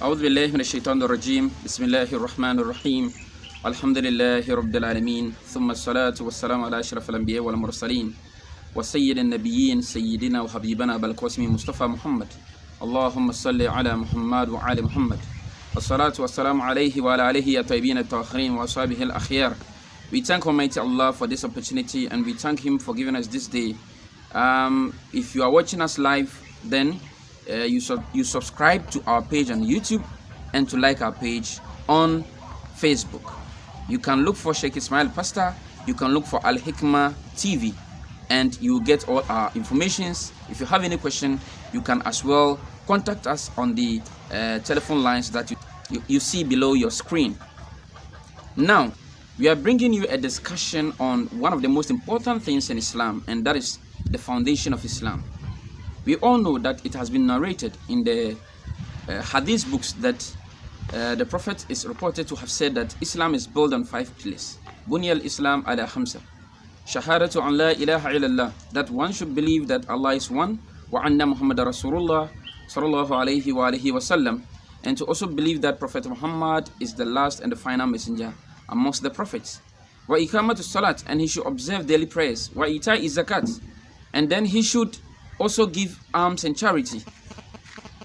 أعوذ بالله من الشيطان الرجيم بسم الله الرحمن الرحيم الحمد لله رب العالمين ثم الصلاة والسلام على أشرف الأنبياء والمرسلين وسيد النبيين سيدنا وحبيبنا بالقاسم مصطفى محمد اللهم صل على محمد وعلى محمد الصلاة والسلام عليه وعلى آله الطيبين الطاهرين وأصحابه الأخيار. We thank Almighty Allah for this opportunity and we thank Him for giving us this day. If you are watching us live, then you subscribe to our page on YouTube and to like our page on Facebook. You can look for Shaikh ISMAIL Pastor, you can look for Al Hikmah TV, and you will get all our informations. If you have any question, you can as well contact us on the telephone lines that you see below your screen. Now, we are bringing you a discussion on one of the most important things in Islam, and that is the foundation of Islam. We all know that it has been narrated in the hadith books that the Prophet is reported to have said that Islam is built on 5 pillars. Bunya al-Islam ala khamsa. Shahadatu an la ilaha illallah, that one should believe that Allah is one, wa anna Muhammad Rasulullah sallallahu alayhi wa alihi wa sallam, and to also believe that Prophet Muhammad is the last and the final messenger amongst the prophets. Wa ikamatu salat, and he should observe daily prayers. Wa ita'i zakat, and then he should also give alms and charity.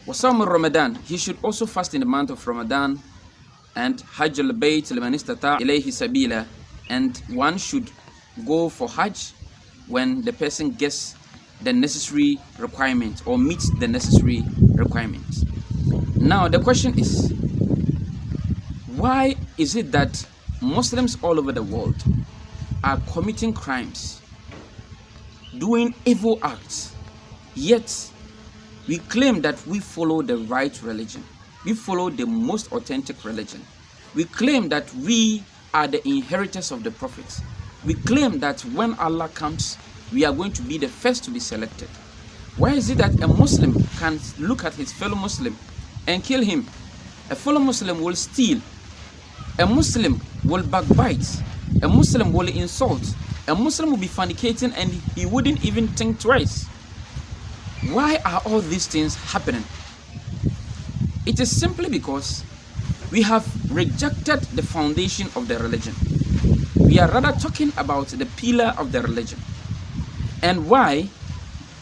Wa sawm Ramadan, he should also fast in the month of Ramadan. And Hajj al-Bayt liman istata' ilayhi sabila, and one should go for Hajj when the person gets the necessary requirements or meets the necessary requirements. Now the question is, why is it that Muslims all over the world are committing crimes, doing evil acts, yet we claim that we follow the right religion, we follow the most authentic religion, we claim that we are the inheritors of the prophets, we claim that when Allah comes, we are going to be the first to be selected? Why is it that a Muslim can look at his fellow Muslim and kill him? A fellow Muslim will steal, a Muslim will backbite, a Muslim will insult, a Muslim will be fornicating, and he wouldn't even think twice. Why are all these things happening? It is simply because we have rejected the foundation of the religion. We are rather talking about the pillar of the religion. And why?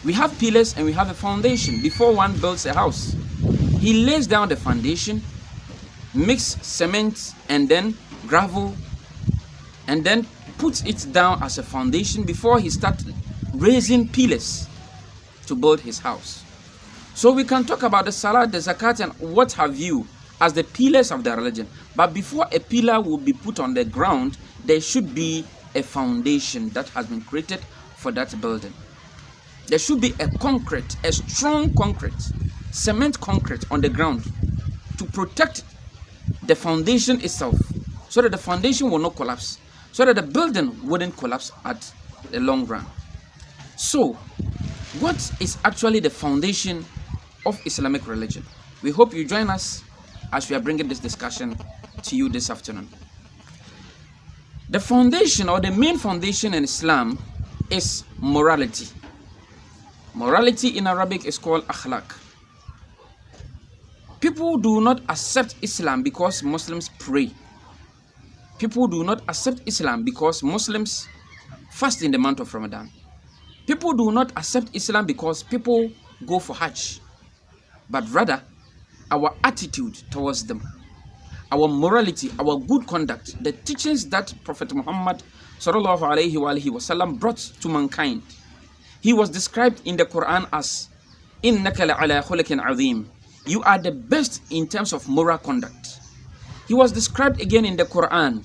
We have pillars and we have a foundation. Before one builds a house, he lays down the foundation, mix cement and then gravel, and then puts it down as a foundation before he starts raising pillars to build his house. So we can talk about the Salaat, the Zakat, and what have you as the pillars of the religion. But before a pillar will be put on the ground, there should be a foundation that has been created for that building. There should be a concrete, a strong concrete, cement concrete on the ground to protect the foundation itself, so that the foundation will not collapse, so that the building wouldn't collapse at the long run. So, what is actually the foundation of Islamic religion? We hope you join us as we are bringing this discussion to you this afternoon. The foundation, or the main foundation in Islam, is morality. Morality in Arabic is called akhlaq. People do not accept Islam because Muslims pray. People do not accept Islam because Muslims fast in the month of Ramadan. People do not accept Islam because people go for Hajj. But rather, our attitude towards them, our morality, our good conduct, the teachings that Prophet Muhammad sallallahu alaihi wasallam brought to mankind. He was described in the Quran as innaka la'ala khuluqin azim. You are the best in terms of moral conduct. He was described again in the Quran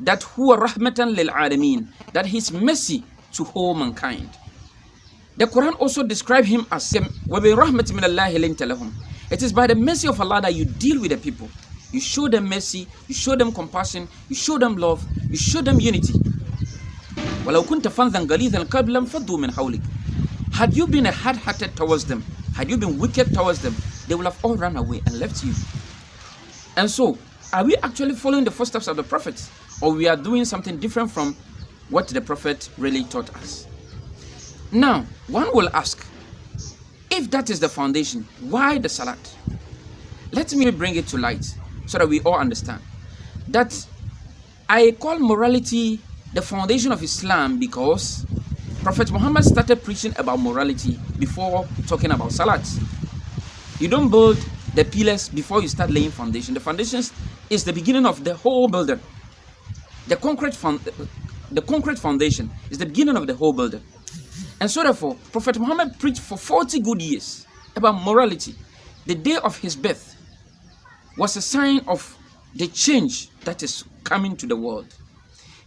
that huwa rahmatan lil alamin, that his mercy to whole mankind. The Quran also described him as wa bi rahmatin minallahi linta lahum. It is by the mercy of Allah that you deal with the people. You show them mercy, you show them compassion, you show them love, you show them unity. وَلَوْ كُنْتَ فَنْذًا غَلِيظَ الْقَلْبِ لَمْ فَضُّوا مِنْ حَوْلِكَ. Had you been a hard-hearted towards them, had you been wicked towards them, they will have all run away and left you. And so, are we actually following the footsteps of the Prophet, or we are doing something different from what the Prophet really taught us? Now, one will ask, if that is the foundation, why the Salat? Let me bring it to light so that we all understand that I call morality the foundation of Islam because Prophet Muhammad started preaching about morality before talking about Salat. You don't build the pillars before you start laying foundation. The foundations is the beginning of the whole building. The concrete foundation is the beginning of the whole building. And so therefore, Prophet Muhammad preached for 40 good years about morality. The day of his birth was a sign of the change that is coming to the world.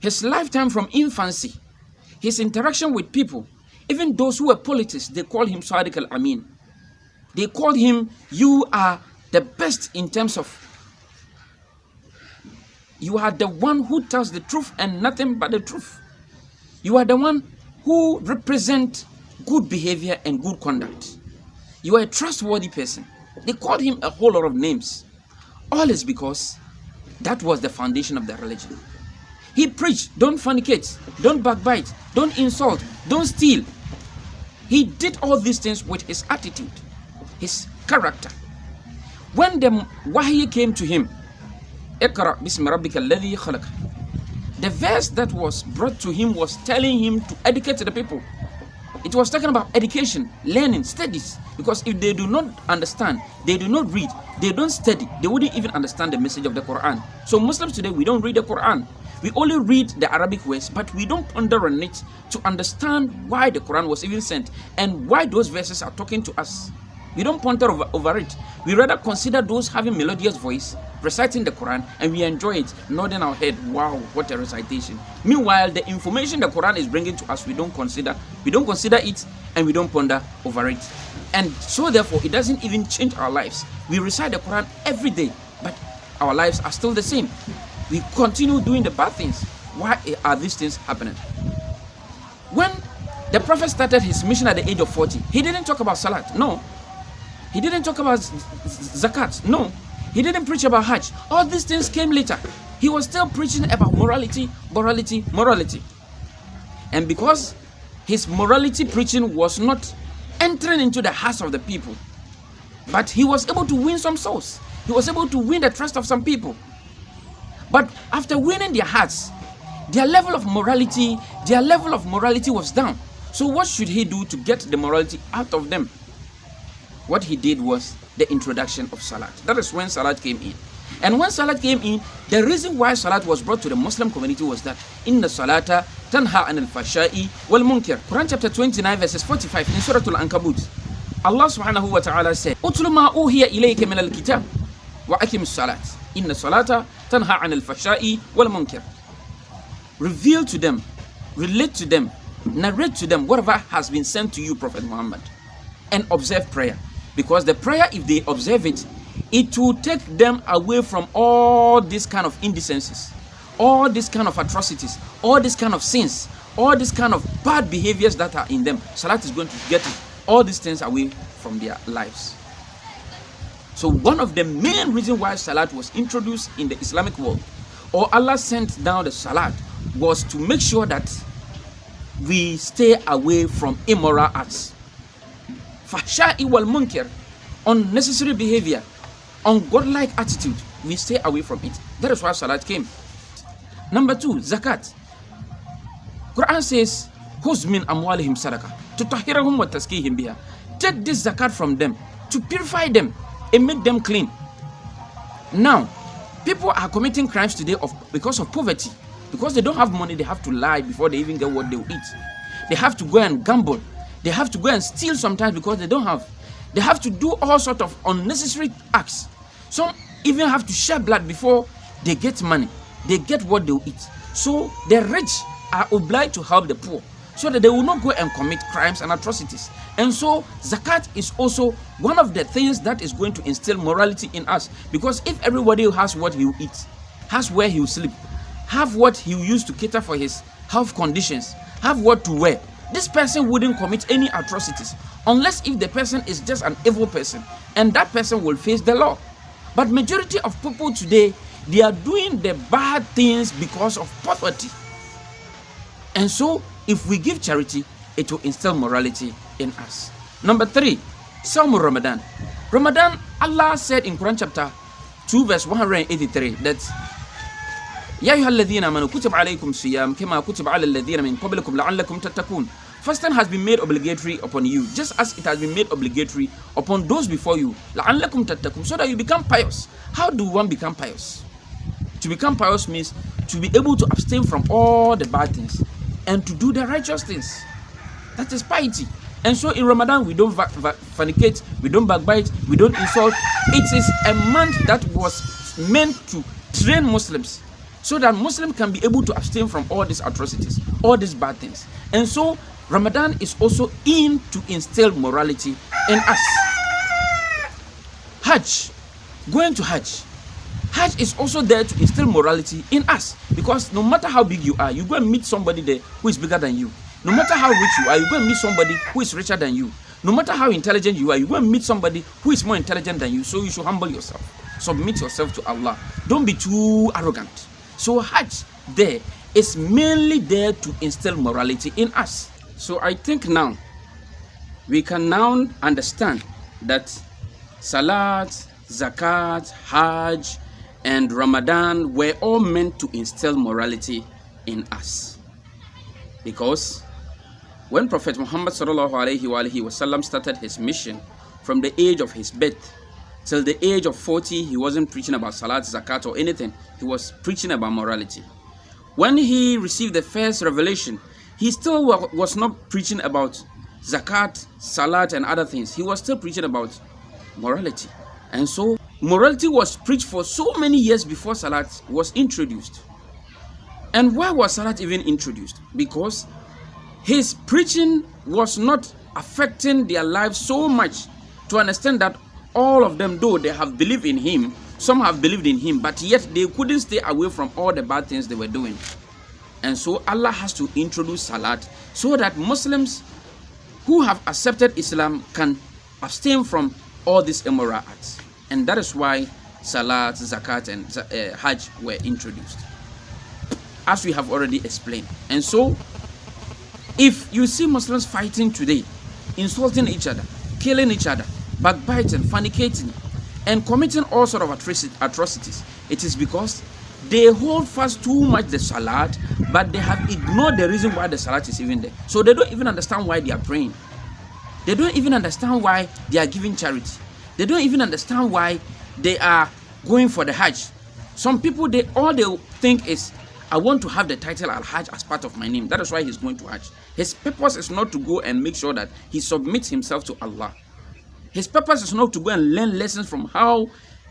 His lifetime from infancy, his interaction with people, even those who were politics, they called him Sadiq al-Amin. They called him, you are the best in terms of, you are the one who tells the truth and nothing but the truth. You are the one who represents good behavior and good conduct. You are a trustworthy person. They called him a whole lot of names. All is because that was the foundation of the religion. He preached, don't fornicate, don't backbite, don't insult, don't steal. He did all these things with his attitude, his character. When the wahy came to him, Iqra bismi rabbika alladhi khalaq, the verse that was brought to him was telling him to educate the people. It was talking about education, learning, studies. Because if they do not understand, they do not read, they don't study, they wouldn't even understand the message of the Quran. So Muslims today, we don't read the Quran. We only read the Arabic words, but we don't ponder on it to understand why the Quran was even sent and why those verses are talking to us. We don't ponder over it. We rather consider those having melodious voice, reciting the Quran, and we enjoy it, nodding our head, wow, what a recitation. Meanwhile, the information the Quran is bringing to us, we don't consider it, and we don't ponder over it. And so therefore, it doesn't even change our lives. We recite the Quran every day, but our lives are still the same. We continue doing the bad things. Why are these things happening? When the Prophet started his mission at the age of 40, he didn't talk about Salat, no. He didn't talk about Zakat, no. He didn't preach about Hajj. All these things came later. He was still preaching about morality. And because his morality preaching was not entering into the hearts of the people, but he was able to win some souls. He was able to win the trust of some people. But after winning their hearts, their level of morality was down. So what should he do to get the morality out of them? What he did was the introduction of Salat. That is when Salat came in. And when Salat came in, the reason why Salat was brought to the Muslim community was that Inna Salata tanha anil fashai wal munkar. Quran chapter 29 verses 45 in Surah Al-Ankabut. Allah subhanahu wa ta'ala said, Utlu ma uhiya ilayka min al-kitab wa akim salat. Inna salata tanha anil fashai wal munkar. Reveal to them, relate to them, narrate to them whatever has been sent to you, Prophet Muhammad, and observe prayer. Because the prayer, if they observe it, it will take them away from all this kind of indecencies, all this kind of atrocities, all this kind of sins, all this kind of bad behaviors that are in them. Salat is going to get all these things away from their lives. So one of the main reasons why Salat was introduced in the Islamic world, or Allah sent down the Salat, was to make sure that we stay away from immoral acts. Fahsha'i wal munkar, unnecessary behavior, ungodlike attitude, we stay away from it. That is why Salat came. Number 2, Zakat. Quran says, Khuz min amwalihim sadaqah tutahhirahum wa taskihim biha. Take this zakat from them to purify them and make them clean. Now, people are committing crimes today because of poverty. Because they don't have money, they have to lie before they even get what they will eat. They have to go and gamble. They have to go and steal sometimes because they don't have. They have to do all sorts of unnecessary acts. Some even have to shed blood before they get money. They get what they will eat. So the rich are obliged to help the poor so that they will not go and commit crimes and atrocities. And so Zakat is also one of the things that is going to instill morality in us. Because if everybody has what he will eat, has where he will sleep, have what he will use to cater for his health conditions, have what to wear, this person wouldn't commit any atrocities unless if the person is just an evil person, and that person will face the law. But majority of people today, they are doing the bad things because of poverty. And so if we give charity, it will instill morality in us. Number 3, Sawm Ramadan. Ramadan, Allah said in Quran chapter 2 verse 183 that يا أيها الذين آمنوا كتب عليكم الصيام كما كتب على الذين من قبلكم لعلكم تتقون. Fasting has been made obligatory upon you, just as it has been made obligatory upon those before you. لعلكم تتقون, so that you become pious. How do one become pious? To become pious means to be able to abstain from all the bad things and to do the righteous things. That is piety. And so in Ramadan, we don't fornicate, we don't backbite, we don't insult. It is a month that was meant to train Muslims so that Muslims can be able to abstain from all these atrocities, all these bad things. And so Ramadan is also in to instill morality in us. Hajj, going to Hajj. Hajj is also there to instill morality in us, because no matter how big you are, you go and meet somebody there who is bigger than you. No matter how rich you are, you go and meet somebody who is richer than you. No matter how intelligent you are, you go and meet somebody who is more intelligent than you. So you should humble yourself. Submit yourself to Allah. Don't be too arrogant. So Hajj there is mainly there to instill morality in us. So I think now we can now understand that Salaat, Zakat, Hajj, and Ramadan were all meant to instill morality in us. Because when Prophet Muhammad ﷺ started his mission, from the age of his birth till the age of 40, he wasn't preaching about Salat, Zakat or anything. He was preaching about morality. When he received the first revelation, he still was not preaching about Zakat, Salat and other things. He was still preaching about morality. And so morality was preached for so many years before Salat was introduced. And why was Salat even introduced? Because his preaching was not affecting their lives so much to understand that all of them, though they have believed in him, some have believed in him, but yet they couldn't stay away from all the bad things they were doing. And so Allah has to introduce Salat so that Muslims who have accepted Islam can abstain from all these immoral acts. And that is why Salat, Zakat and Hajj were introduced, as we have already explained. And so if you see Muslims fighting today, insulting each other, killing each other, backbiting, fornicating, and committing all sort of atrocities, it is because they hold fast too much the Salat, but they have ignored the reason why the Salat is even there. So they don't even understand why they are praying. They don't even understand why they are giving charity. They don't even understand why they are going for the Hajj. Some people, all they think is, I want to have the title Al-Hajj as part of my name. That is why he's going to Hajj. His purpose is not to go and make sure that he submits himself to Allah. His purpose is not to go and learn lessons from how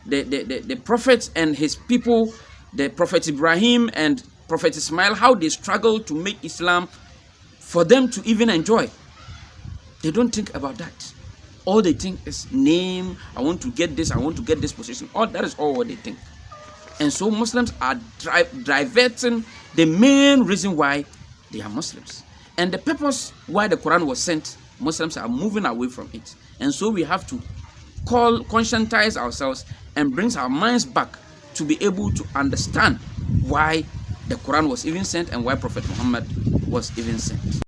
the prophets and his people, the Prophet Ibrahim and Prophet ISMAIL, how they struggled to make Islam for them to even enjoy. They don't think about that. All they think is name, I want to get this, I want to get this position. That is all what they think. And so Muslims are diverting the main reason why they are Muslims. And the purpose why the Quran was sent, Muslims are moving away from it. And so we have to conscientize ourselves and bring our minds back to be able to understand why the Quran was even sent and why Prophet Muhammad was even sent.